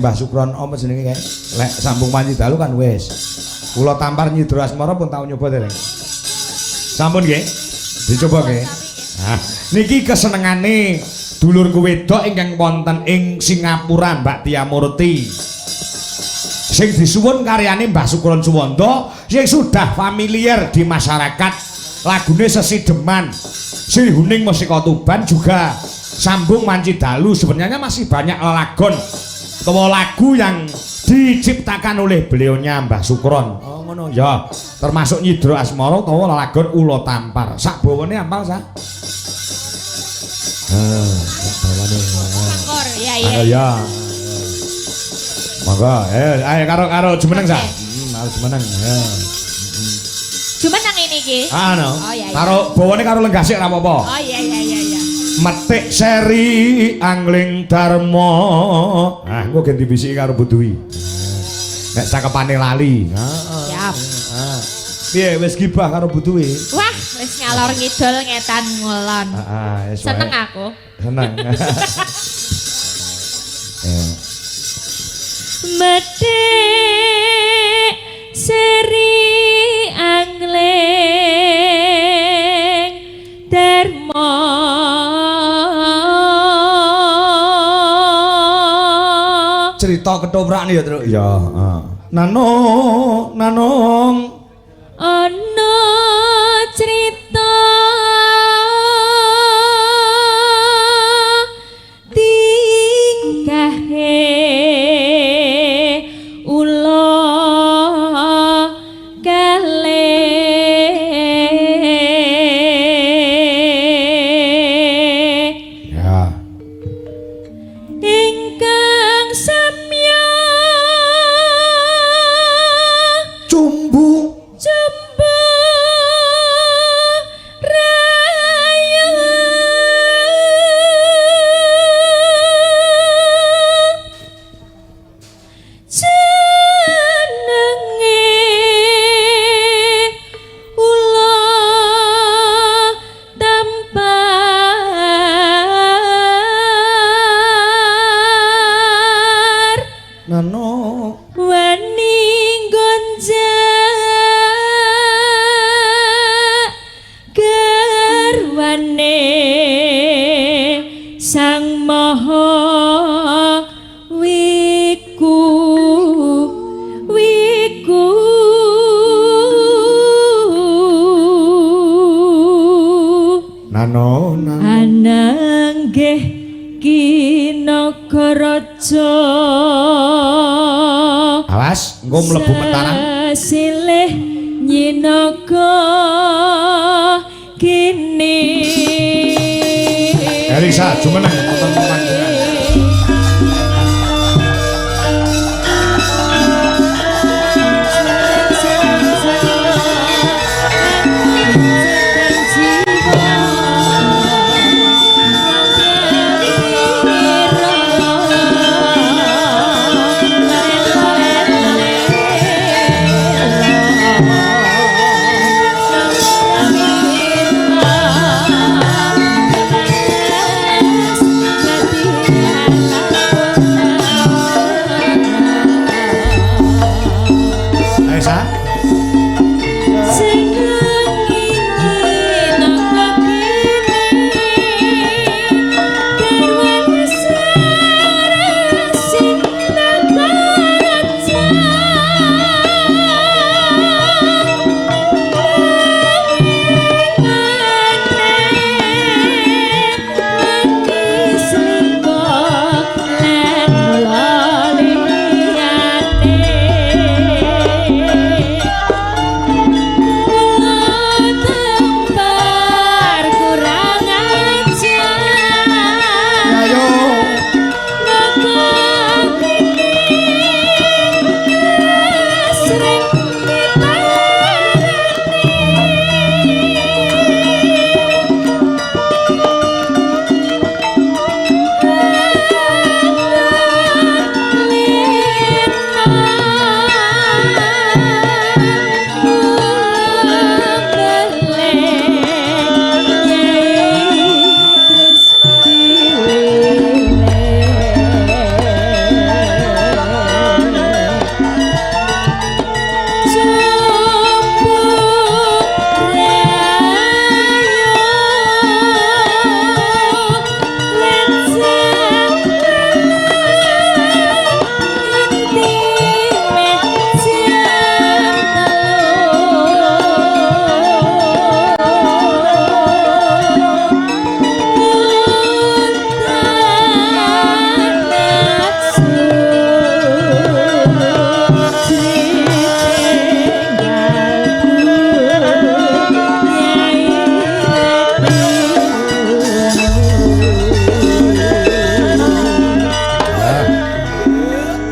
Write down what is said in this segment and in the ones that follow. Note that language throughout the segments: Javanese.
Mbah Sukron apa jenenge kae? Lek sambung panci dalu kan wis. Kula tampar nyidra asmara pun tau nyoba dereng. Sampun nggih. Dicoba nggih. Nah, niki kesenengane dulurku wedok ingkang wonten ing Singapura, Mbak Tia Murti. Sing disuwun karyane Mbah Sukron Suwondo sing sudah familiar di masyarakat. Lagune Sesideman, Sihuning Musika Tuban juga sambung manci dalu. Sebenarnya masih banyak lelagon atau lagu yang diciptakan oleh beliaunya Mbah Sukron. Oh ngono ya, termasuk Nyidra Asmara utawa lelagon Ula Tampar. Sak bawane ampal sak. Bawane. Angkor ya ya. Ya. Monggo, ayo karo jumeneng sak. Harus jumeneng ya. Jumeneng ini iki. Ano. Oh iya. Karo bawane karo Lenggasik ora apa-apa. Oh iya. Metik seri angling Darma. Nah, engko ganti bisiki karo Budui. Nek cakepane lali. Siap. Piye wis gibah karo Budui? Wah, wis ngalor ngidul ngetan ngulon. Seneng aku. Seneng. Metik seri angling Darma. Cerita ketoprak nih ya, Truk. Ya, nanong ana cerita tingkahe ula kalih ya. ingkang samya Cumbu raya jenenge Ula Tampar nanong wani gonjak garwane sang maha wiku nanong ananggeh kinagaraja awas engko mlebu mentaran. silih nyinaga kini Elisa jumeneng wonten panjenengan. Elisa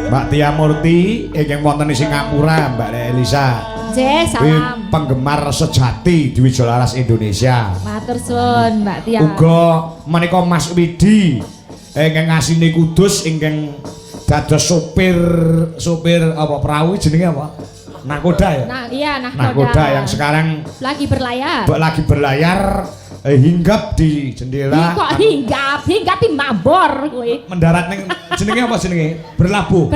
Mbak Tia Murti ingkang wonten ing Singapura, Mbak Elisa. Nggih, salam. Penggemar sejati Dwi Jolaras Indonesia. Matur suwun, Mbak Tia. Uga menika Mas Widi ingkang ngasini Kudus ingkang dados sopir apa perahu jenenge apa? Nakoda ya? Nah, iya Nakoda yang sekarang lagi berlayar. Hinggap di jendela. Kok hinggap di mabor kowe. Mendarat ning jenenge apa jenenge? Berlabuh.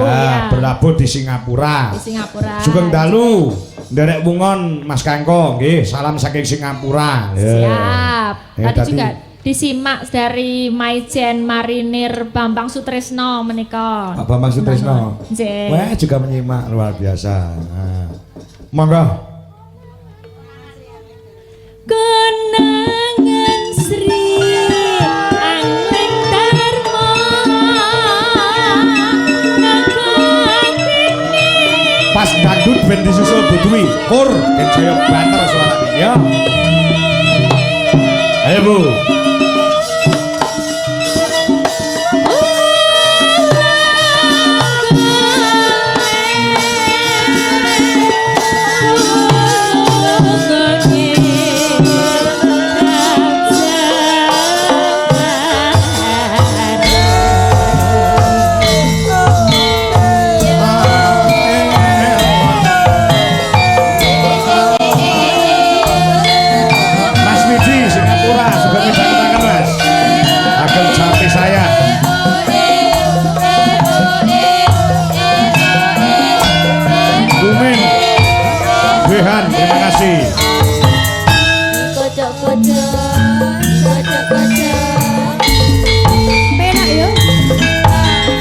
Ya. Berlabuh di Singapura. Sugeng dalu nderek bungon Mas Kangko nggih, salam saking Singapura. Siap. Tadi juga disimak dari Maijen Marinir Bambang Sutrisno menika. Pak Bambang Sutrisno. Nggih. Wah, juga menyimak luar biasa. Nah. Monggo. Kenangan Sri Angling Dharma Pas dangdut ben disusul Budwi Pur ben jaya banter suarane ya. Ayo Bu.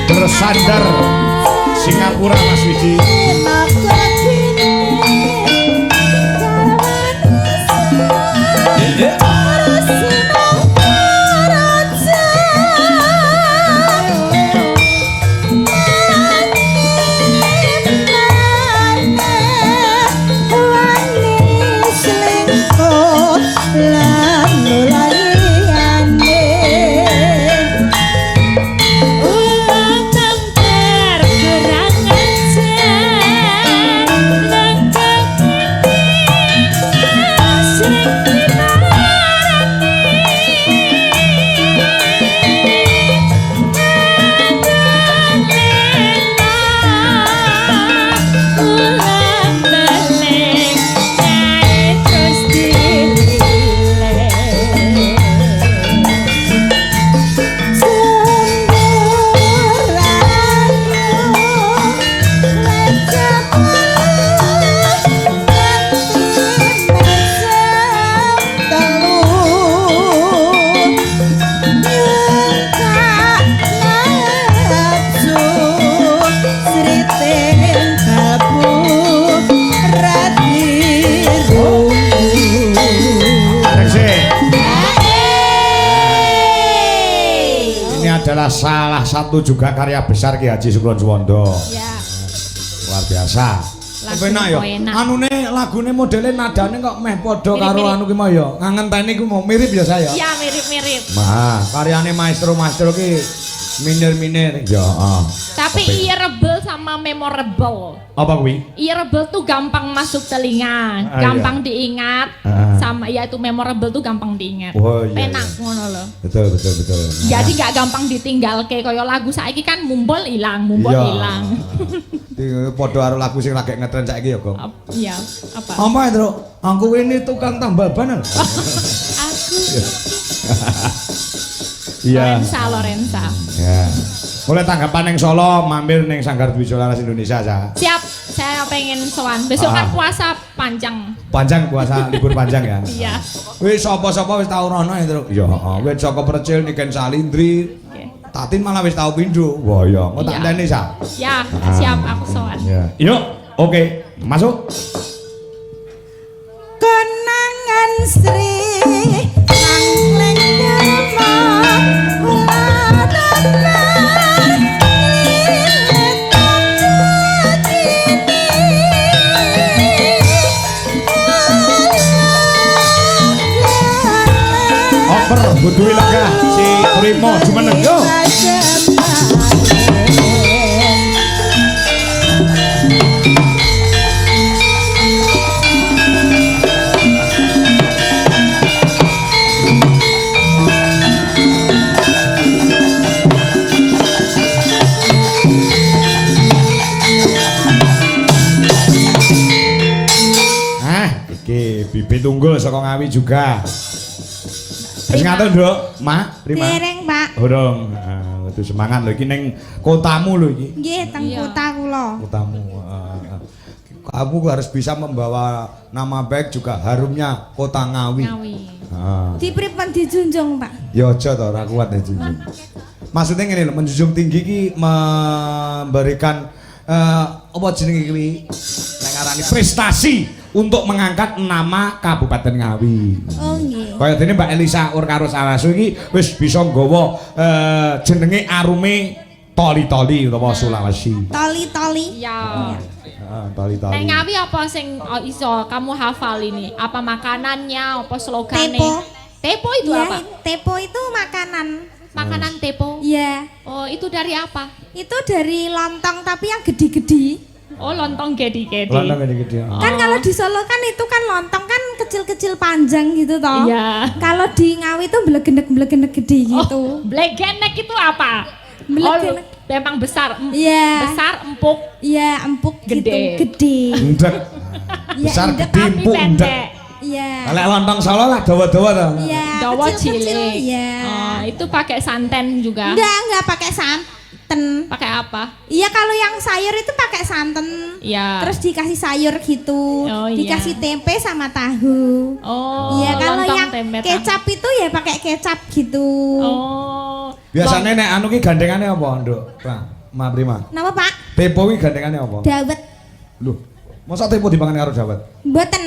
Bersandar Singapura Mas Widi. Salah satu juga karya besar Ki Haji Sugron Suwondo. Ya. Luar biasa. Enak ya. Anune lagune modele nadane kok meh padha karo anu ki mau ya. Ngangenteni ku mau mirip ya saya. Iya, mirip-mirip. Nah, karyane maestro-maestro ki minir-minir. Ya, Tapi irable sama memorable. Apa kuwi? Irable tuh gampang masuk telinga, gampang diingat. Sama ya itu memorable tuh gampang diingat. Oh, iya, Penak ngono lho. Betul. Jadi gak gampang ditinggal kayak kaya lagu saiki kan mumbul ilang. Padha karo lagu sing lagi ngetren saiki ya, Gong. Iya, apa? Apa itu? Aku ini tukang tambal ban. Aku. Iya. Lorenza. Ya. Mulai tanggapan yang Solo mampir neng Sanggar Dwi Jolaras Indonesia sa. Siap, saya pengen sowan. Besok kan puasa panjang. Panjang puasa libur panjang ya. Iya. Wis sapa-sapa wis tau rono ya, Truk. Ya, wis Joko Percil Niken Salindri. Tatin malah wis tau pindho. Wah ya, kok tak enteni sa. Ya, siap aku sowan. Ya. Yuk, oke. Masuk. Kenangan Sri Angling Dharma Butuhi lega si Primo Jumeneng yo. bibit unggul saka Ngawi juga. Wis ngaten, Nduk. Mak, Rima. Dereng, Pak. Urung. Kudu semangat lho iki ning kotamu lho iki. Nggih, teng kota kula. Kotamu. Kamu harus bisa membawa nama baik juga harumnya kota Ngawi. Ngawi. Dipripun dijunjung, Pak? Ya aja to, ora kuat ya junjung. Maksudnya ngene lho, menjunjung tinggi iki memberikan apa jenenge kuwi? Nek ngarani prestasi untuk mengangkat nama Kabupaten Ngawi. Oh nggih. Kaya dene Mbak Elisa Ur karo Salasu iki wis bisa nggawa jenenge arume Toli-toli utawa Sulawesi. Toli-toli. Ya. Toli-toli. Nek Ngawi apa sing iso kamu hafal ini? Apa makanannya, apa slogannya? Tepo. Tepo itu Ya, apa? tepo itu makanan. Makanan tepo. Iya. Oh, itu dari apa? Itu dari lontong tapi yang gede-gede. Oh, lontong gede-gede. Lontong gede-gede. Kan kalau di Solo kan itu kan lontong kan kecil-kecil panjang gitu toh. Iya. Kalau di Ngawi itu belegendek-belegendek gede gitu. Oh, blegenek itu apa? Belegenek. Oh, memang besar. Iya. Besar, empuk. Iya, empuk Gede. gitu, gede. Endek. Iya, Besar endek gede Tapi empuk endek. pendek. Iya. Lek lontong Solo lah dawa-dawa to. Iya, Dawa kecil-kecil. cilik. Iya. Oh, itu pakai santan juga. Enggak pakai santan. Pakai apa? Iya, kalau yang sayur itu pakai santan. Iya. Terus dikasih sayur gitu. Oh, iya. Dikasih tempe sama tahu. Oh, Iya, kalau lontong yang tempe tahu. kecap itu ya pakai kecap gitu. Oh. Biasanya nek anu ki gandengane apa, Nduk? Pak, Ma Prima. Napa, Pak? Tepo ki gandengane apa? Dawet. Loh, masa tepo dipangan karo dawet? Mboten.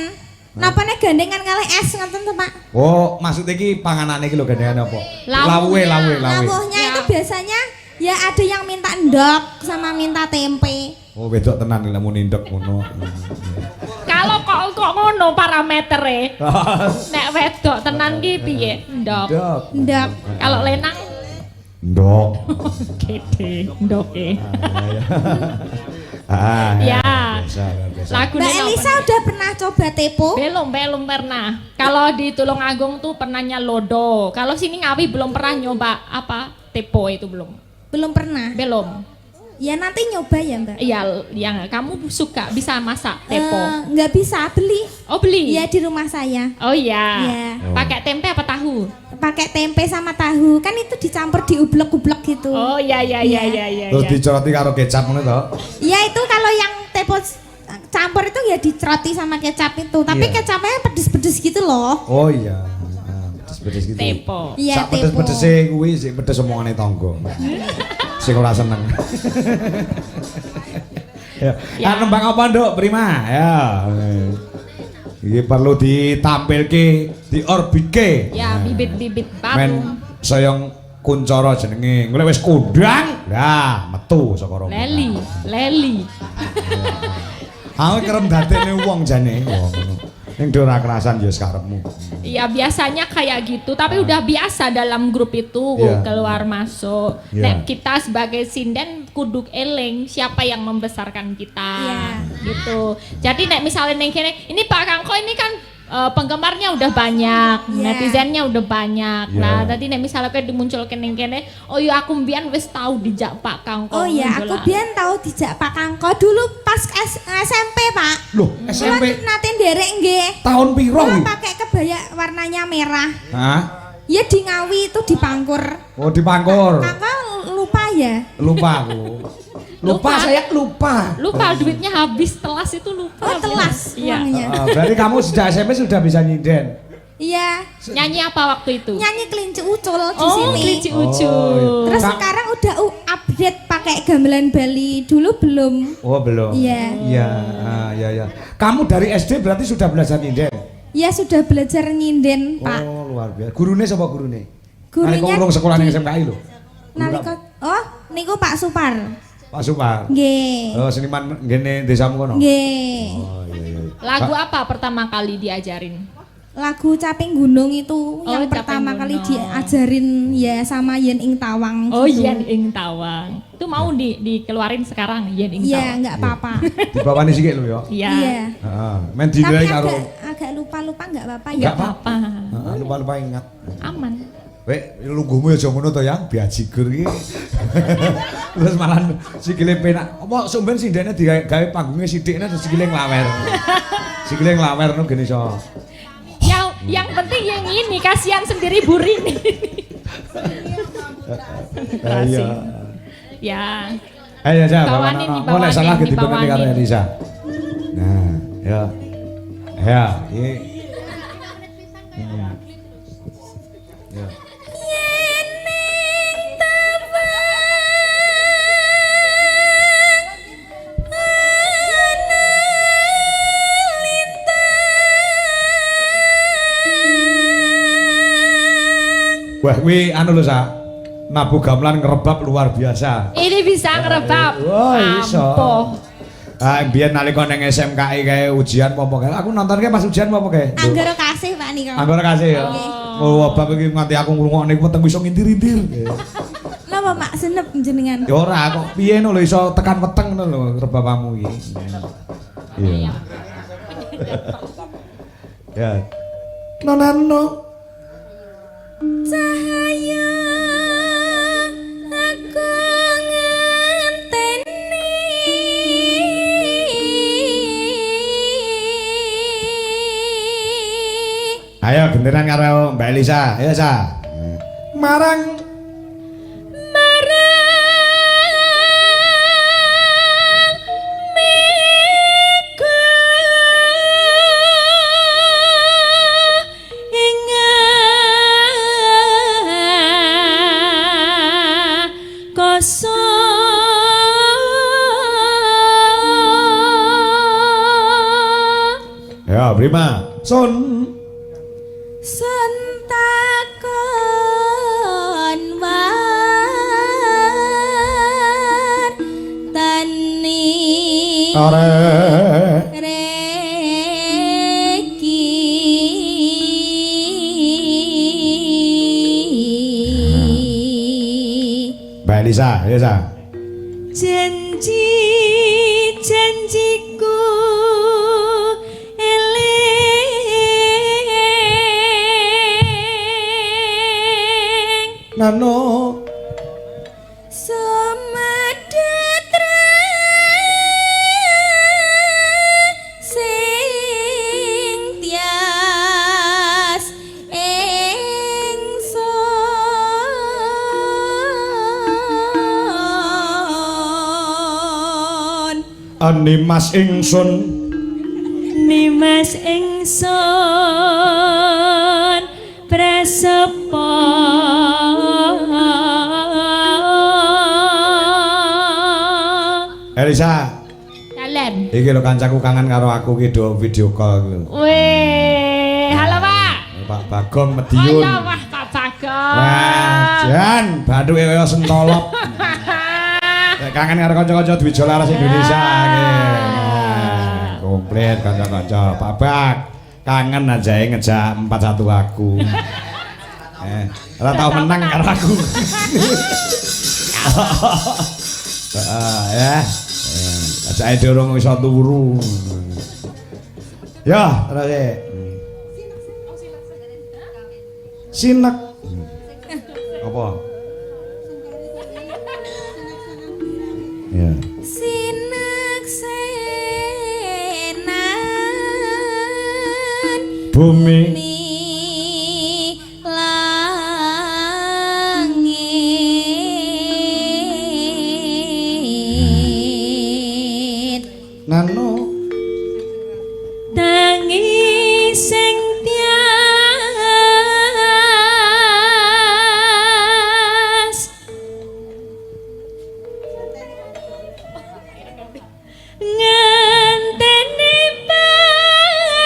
Napa nek gandengan kalih es ngoten to, Pak? Oh, maksudnya ki panganane ki lho gandengane apa? Lawuhnya. Lawe. Lawuhnya Ya. itu biasanya ya ada yang minta endok sama minta tempe. Oh, wedok tenan lek mun nindek ngono. Kalau kok ngono parametere. Nek wedok tenan ki piye? Ndok. Ndok. Endok. Kalau lenang Ndok. gede, ndoke. Ya. Ya. Biasa. Lagu Mbak Elisa udah pernah coba tepo? belum pernah. Kalau di Tulungagung tuh pernahnya lodo. Kalau sini Ngawi belum pernah nyoba apa? Tepo itu belum. Belum pernah. Belum. Ya nanti nyoba ya, Mbak. Iya, yang kamu suka bisa masak tepo. Nggak bisa beli. Oh, beli. Ya di rumah saya. Oh iya. Iya. Pakai tempe apa tahu? Pakai tempe sama tahu. Kan itu dicampur diublek-ublek gitu. Oh iya. Terus dicoroti karo kecap ngono to? Ya itu kalau yang tepo campur itu ya diceroti sama kecap itu. Tapi Iya. kecapnya pedes-pedes gitu loh. Oh iya. Pedes-pedes gitu. Tepo. Iya, Sak tepo. pedes-pedese kuwi sik pedes omongane tangga. Sing ora seneng. Ya. Ya. Nembang apa, Nduk? Prima. Ya. Iki perlu ditampilke, diorbitke. Ya, bibit-bibit Men baru. sayang kuncara jenenge. Golek wis kondang. Lah, metu saka rombongan. Leli. Aku kerem dadekne wong jane. Ning ora kerasan ya karepmu. Iya biasanya kayak gitu, tapi udah biasa dalam grup itu Iya. keluar masuk. Iya. Nek kita sebagai sinden kuduk eling siapa yang membesarkan kita, Iya. gitu. Jadi nek misalnya neng kene, ini Pak Kangko ini kan penggemarnya udah banyak, Iya. netizennya udah banyak. Iya. Nah tadi nek misalnya kayak dimunculkan neng kene, oh iya aku mbiyen wis tahu dijak Pak Kangko. Oh iya, aku munculan. biyen tahu dijak Pak Kangko dulu pas SMP, Pak. Loh, Kula SMP nate nderek nggih. tahun piro Kula kuwi? pakai kebaya warnanya merah. Hah? Ya di Ngawi itu di Pangkur. Oh, di Pangkur. Kakak lupa ya? Lupa aku. Lupa, saya lupa. Lupa duitnya habis telas itu lupa. Oh, telas Iya. uangnya. Berarti kamu sejak SMP sudah bisa nyinden. Iya, Nyanyi apa waktu itu? nyanyi kelinci ucul di Oh, sini. kelinci Oh, ucul. Terus Kak- sekarang udah update pakai gamelan Bali. Dulu belum. Oh, belum. Iya. Iya, iya. Kamu dari SD berarti sudah belajar nyinden? Ya sudah belajar nyinden, Pak. Oh, luar biasa. Gurune sapa gurune? Gurunya Nalika urung sekolah ning SMKI lho. Nalika niku Pak Supar. Pak Supar. Nggih. Oh, seniman ngene desamu kono. Nggih. Oh, iya. Lagu apa pertama kali diajarin? Lagu Caping Gunung itu yang Caping pertama kali Gunung. diajarin ya sama Yen Ing Tawang. Oh, gitu. Yen Ing Tawang. Itu mau dikeluarin sekarang Yen Ing Iya, Tawang. enggak apa-apa. Dibawani sithik lho ya. Iya. Iya. Heeh. Men Tapi dinilai karo agak lupa-lupa enggak apa-apa ya. Enggak Pak. Apa? Heeh, lupa-lupa ingat. Aman. Wek, lungguhmu aja ngono to yang biajigur iki. Terus malah sikile penak. Apa sumben sindene digawe panggunge sithikne terus sikile nglawer. Sikile nglawer no gene iso. Yang penting yang ini kasihan sendiri Burini. Iya. Ya. Ayo Sa, Bawanin nih, mau nek salah bawanin, dibekani karo dibawanin. Elisa. Nah, ya. Ya, iki. Ya. Wah, kuwi anu lho Sa. Nabu gamelan ngerebab luar biasa. Ini bisa ngerebab. Wah, iso. Ampuh. Ah, biyen nalika ning SMKI kae ujian apa kae. Aku nontonke pas ujian apa kae. Anggara kasih Pak Nika. Anggara kasih ya. Oh, bab iki nganti aku ngrungokne weteng iso ngintir-intir. Napa Mak senep jenengan? Ya ora kok piye no lho iso tekan weteng no lho rebabamu iki. Iya. Ya. Nonano. Cahaya aku ngenteni Ayo genderan karo Mbak Elisa, ayo Sa. Marang ya prima. Sun sentakon wantani are reki Mbak Elisa, ayo Sa. janjiku eling Nano Sumadetra sing tias ingsun animas ingsun Nimas ingsun prasepo Elisa, Dalam. iki lho kancaku kangen karo aku ki do video call iki lho. Weh, halo Pak. Pak Bagong Mediun. Ayo wah Pak Bagong. Wah, jan bathuke kaya sentolop. Nek kangen karo kanca-kanca Dwija Laras Indonesia iki. Nah, komplit kanca-kanca. Pak Bag, kangen aja ngejak 41 aku. Ora tau menang karo aku. Ya. Ajake dorong iso turu. Ya, terus e. Sinek. Apa? Ya. sinek senan Bumi ni langit nano tangi sing tias ngenteni padang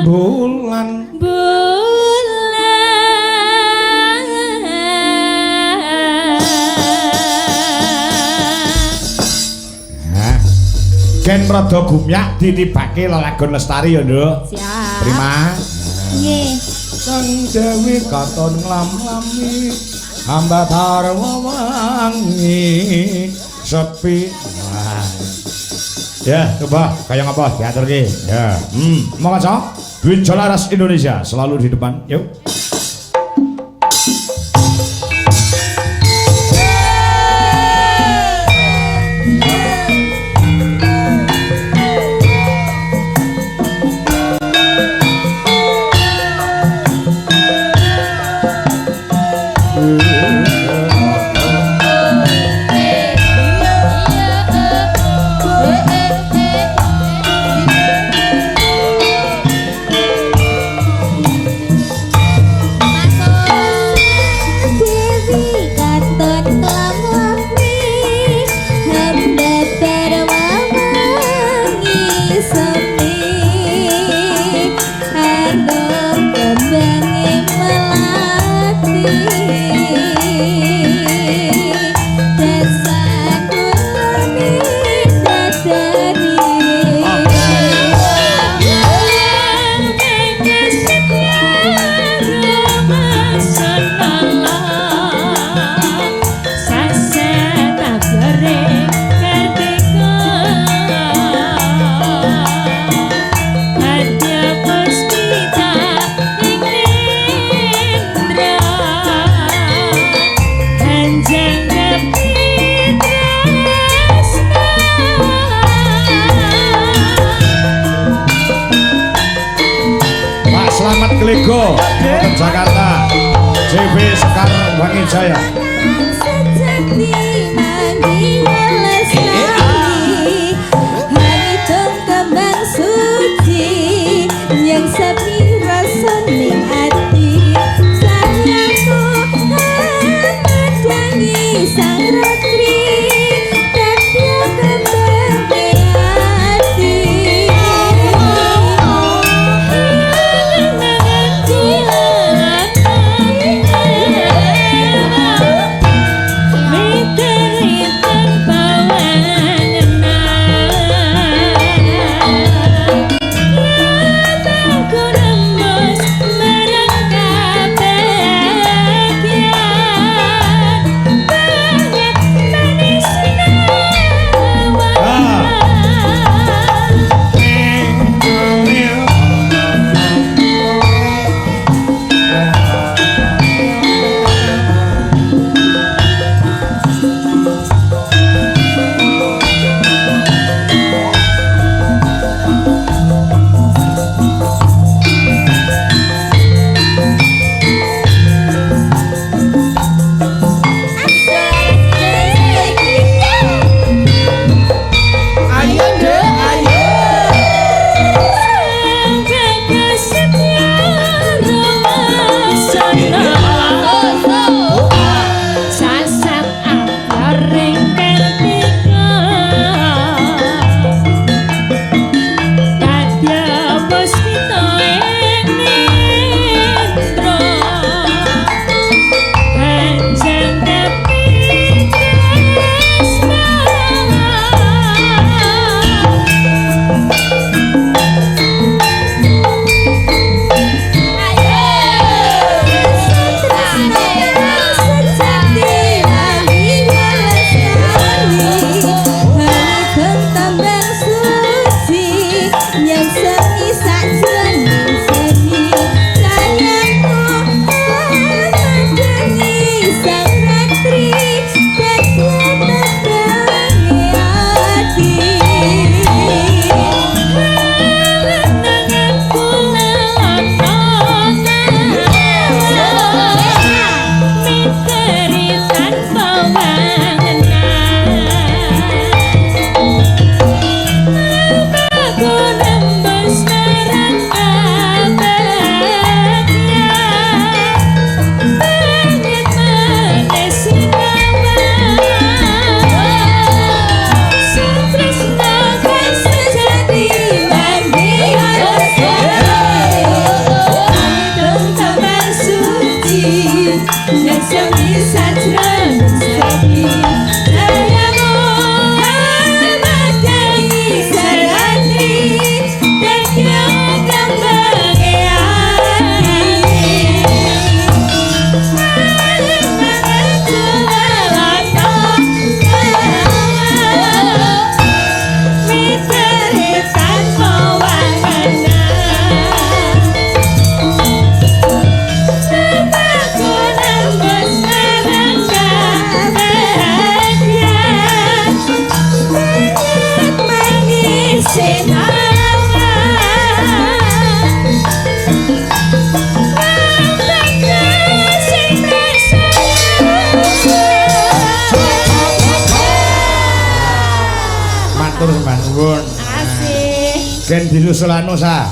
bulan nah gen rada gumyak ditibake lelagon lestari ya nduk Siap. prima nggih sang dewi katon nglam-lami hamba tarwa wangi sepi wah. Ya coba kayak apa diatur ki ya mau kaca Dwija Laras Indonesia selalu di depan yuk Lego Kota Jakarta JB Sekar Wangi Jaya kembang suci yang sepi rasaning hati sayangku medangi sang ratri tetya kembang hati Ken disusul anu sa.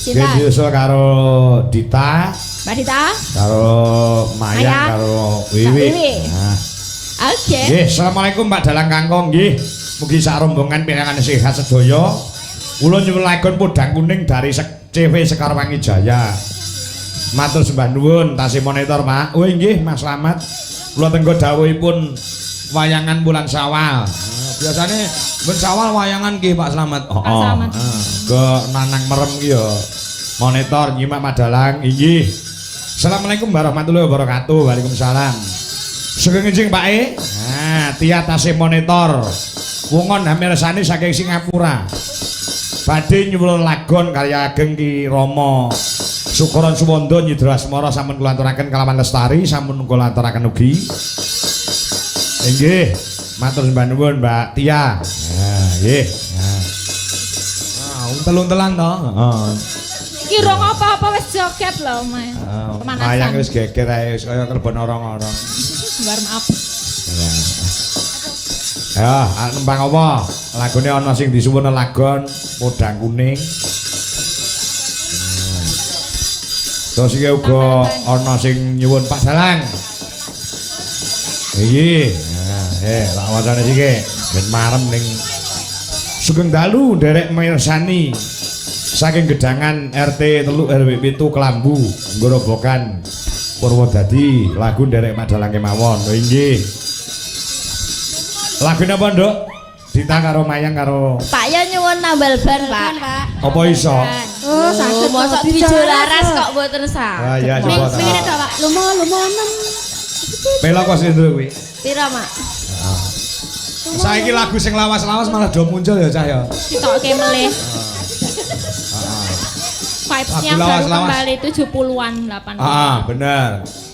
Ken disusul karo Dita. Mbak Dita. Karo Maya, karo Wiwi. Nah. Oke. Nggih, asalamualaikum Mbak Dalang Kangkong nggih. Mugi sak rombongan pinangan sehat sedaya. Kula nyuwun lagon podang kuning dari CV Sekar Wangi Jaya. Matur sembah nuwun tasih monitor, Pak. Oh nggih, Mas Slamet. Kula tenggo dawuhipun wayangan bulan Syawal. Biasane ben Syawal wayangan nggih Pak Slamet. Pak Slamet. Ke Nanang Merem ki ya. Monitor nyimak madalang inggih. Assalamualaikum warahmatullahi wabarakatuh. Waalaikumsalam. Sugeng enjing Pak E. Nah, Tia tasih monitor. Wongon hamirsani saking Singapura. Badhe nyuwun lagon karya ageng Ki Rama Syukuran Suwanda Nyidra Asmara sampun kula aturaken kalawan lestari sampun kula aturaken ugi. Inggih, matur sembah nuwun Mbak Tia. Nah, nggih. Nah, untel-untelan to. Heeh. Iki rong apa-apa wis joget lho, Mas. Mayang wis geger ae wis kaya kelebon orang-orang. Warm up. Ya, nembang apa? Lagune ana sing disuwun lagon Podang Kuning. Terus iki uga ana sing nyuwun Pak Dalang. Iki. Nah, tak wacane iki. Ben marem ning Sugeng dalu nderek mirsani saking Gedangan RT 3 RW 7 Kelambu, Ngorobokan Purwodadi, lagu nderek Madalang kemawon. Lho nggih. Lagu napa, Nduk? Dita karo Mayang karo Pak ya nyuwun nambal ban, Pak. apa iso? Oh, saged mosok dijolaras kok mboten Ah saged. ya coba. Ngene to, Pak. Lumo nem. Melok kok sing kuwi. Pira, Mak? Saiki lagu sing lawas-lawas malah do muncul ya cah ya. Ditokke melih. Vibes-nya Lagu baru lawas-lawas. kembali 70-an, 80-an. Bener.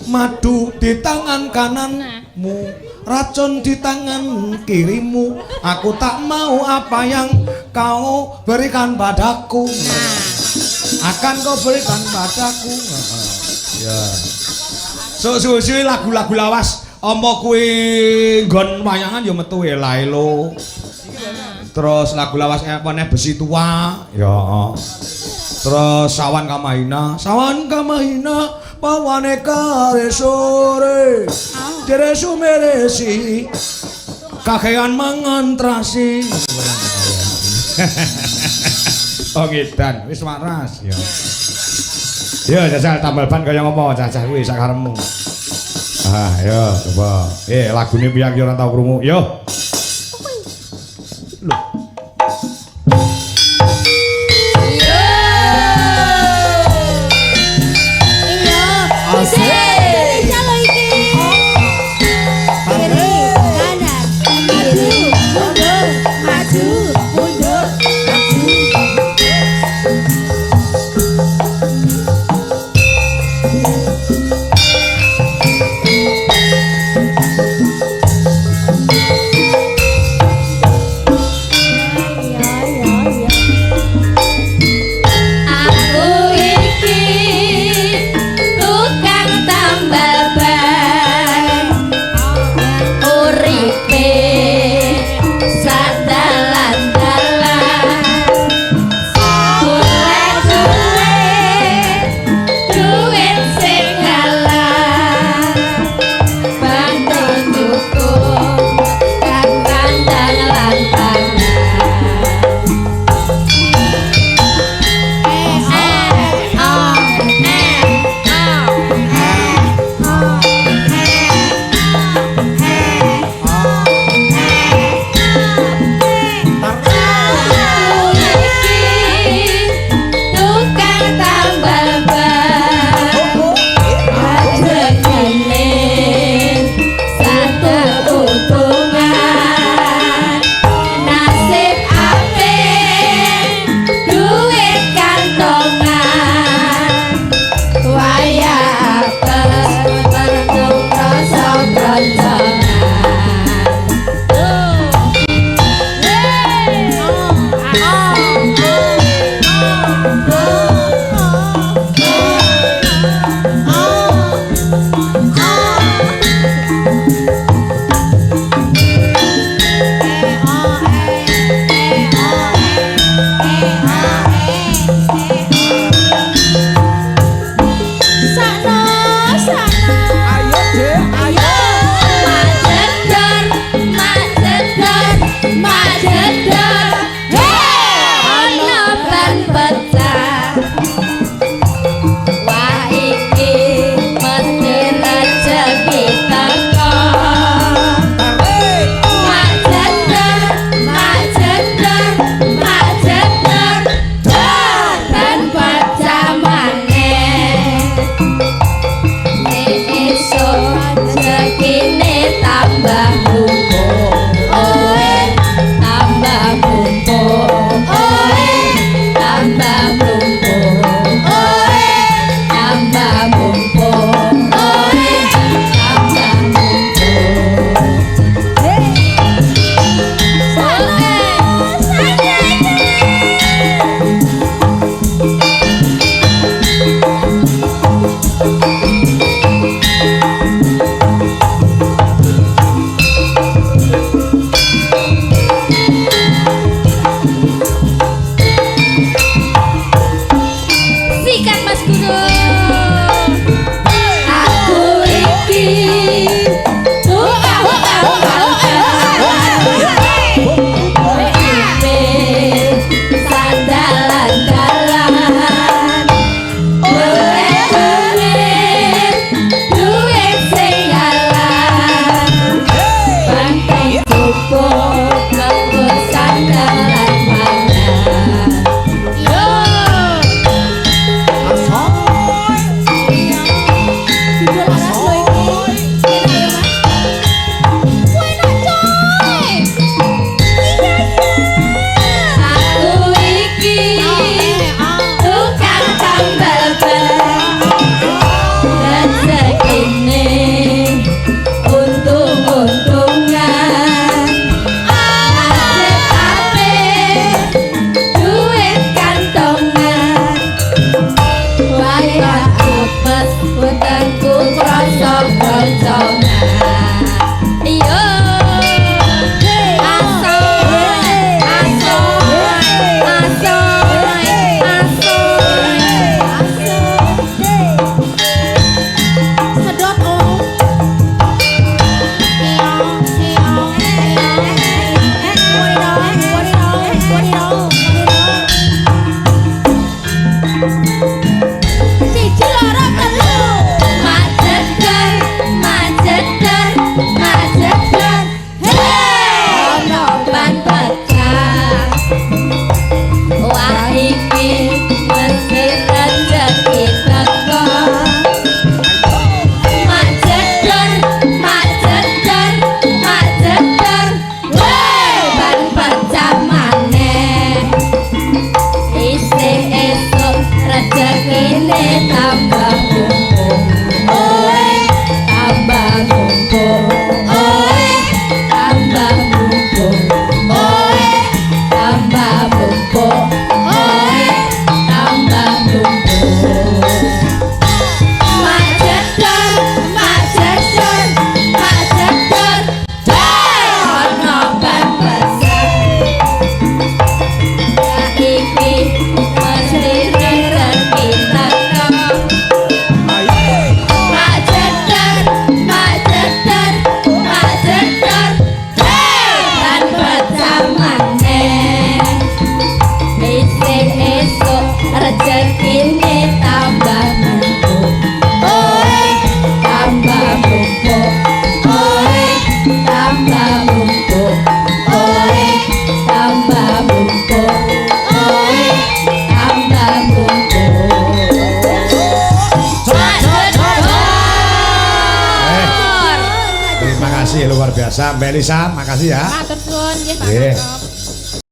Madu di tangan kananmu, racun di tangan kirimu. Aku tak mau apa yang kau berikan padaku. Akan kau berikan padaku. Ya. Suwi-suwi lagu-lagu lawas apa kuwi nggon wayangan ya metu elae lo. Terus lagu lawas apa neh Besi Tua. Ya. Terus Sawan Kamahina pawane kare sore jere sumeresi kakean mangan trasi. Oh ngedan wis waras ya. Ya jajal tambal ban kaya ngopo cacah kuwi sak karepmu. Yo coba. Lagune piyang yo ora tau krungu. Yo. Lho. Cintaku krasa boncona. Iyo asoy asoy asoy asoy Sedot oh. Siji loro telu. Maceter, maceter, maceter. Hey, ono ban pecah. Wah iki mesti rezeki teko. Maceter, maceter, maceter. Hey, ban pecah maneh. Isih esuk rezekine tambah mumpung. Oi, tambah mumpung. Oi, tambah mumpung. Oi, tambah mumpung. Oi, tambah mumpung. Maceter, maceter, maceter. Hey, ono ban pecah. Iki mesti rezeki teko. Maceter, maceter, maceter. Hey, ban pecah maneh. Isih esuk rezekine tambah mumpung. Oi, tambah mumpung. Oi, tambah mumpung. Oi, tambah mumpung. Oi, tambah mumpung. Terima kasih luar biasa Mbak Elisa, makasih ya. Matur suwun nggih Pak Nggih. Kantop.